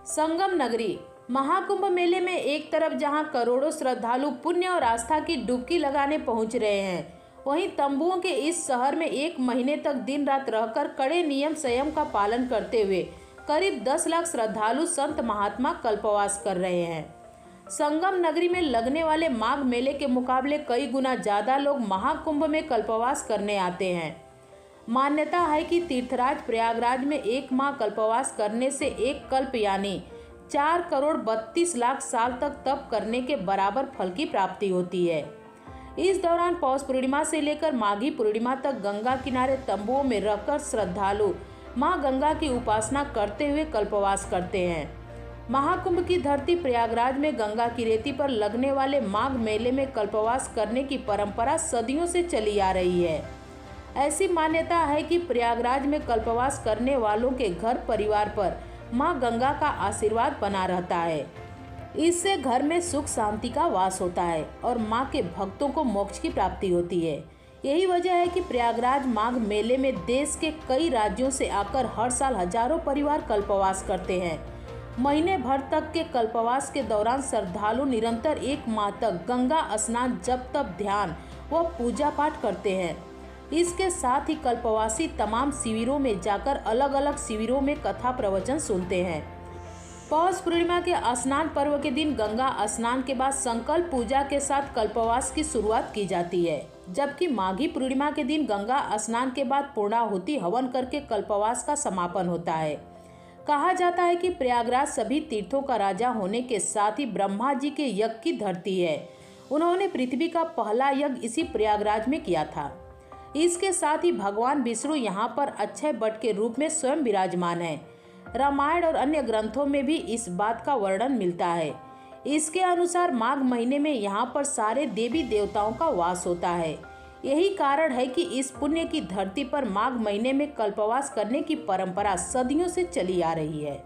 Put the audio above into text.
संगम नगरी महाकुंभ मेले में एक तरफ जहां करोड़ों श्रद्धालु पुण्य और आस्था की डुबकी लगाने पहुंच रहे हैं, वहीं तंबुओं के इस शहर में एक महीने तक दिन रात रहकर कड़े नियम संयम का पालन करते हुए करीब 10 लाख श्रद्धालु संत महात्मा कल्पवास कर रहे हैं। संगम नगरी में लगने वाले माघ मेले के मुकाबले कई गुना ज्यादा लोग महाकुंभ में कल्पवास करने आते हैं। मान्यता है कि तीर्थराज प्रयागराज में एक माह कल्पवास करने से एक कल्प यानी 4 करोड़ 32 लाख साल तक तप करने के बराबर फल की प्राप्ति होती है। इस दौरान पौष पूर्णिमा से लेकर माघी पूर्णिमा तक गंगा किनारे तंबुओं में रहकर श्रद्धालु मां गंगा की उपासना करते हुए कल्पवास करते हैं। महाकुंभ की धरती प्रयागराज में गंगा की रेती पर लगने वाले माघ मेले में कल्पवास करने की परंपरा सदियों से चली आ रही है। ऐसी मान्यता है कि प्रयागराज में कल्पवास करने वालों के घर परिवार पर मां गंगा का आशीर्वाद बना रहता है। इससे घर में सुख शांति का वास होता है और मां के भक्तों को मोक्ष की प्राप्ति होती है। यही वजह है कि प्रयागराज माघ मेले में देश के कई राज्यों से आकर हर साल हजारों परिवार कल्पवास करते हैं। महीने भर तक के कल्पवास के दौरान श्रद्धालु निरंतर एक माह तक गंगा स्नान, जप तप, ध्यान व पूजा पाठ करते हैं। इसके साथ ही कल्पवासी तमाम शिविरों में जाकर अलग अलग शिविरों में कथा प्रवचन सुनते हैं। पौष पूर्णिमा के स्नान पर्व के दिन गंगा स्नान के बाद संकल्प पूजा के साथ कल्पवास की शुरुआत की जाती है, जबकि माघी पूर्णिमा के दिन गंगा स्नान के बाद पूर्णाहुति हवन करके कल्पवास का समापन होता है। कहा जाता है कि प्रयागराज सभी तीर्थों का राजा होने के साथ ही ब्रह्मा जी के यज्ञ की धरती है। उन्होंने पृथ्वी का पहला यज्ञ इसी प्रयागराज में किया था। इसके साथ ही भगवान विष्णु यहाँ पर अक्षय वट के रूप में स्वयं विराजमान है। रामायण और अन्य ग्रंथों में भी इस बात का वर्णन मिलता है। इसके अनुसार माघ महीने में यहाँ पर सारे देवी देवताओं का वास होता है। यही कारण है कि इस पुण्य की धरती पर माघ महीने में कल्पवास करने की परंपरा सदियों से चली आ रही है।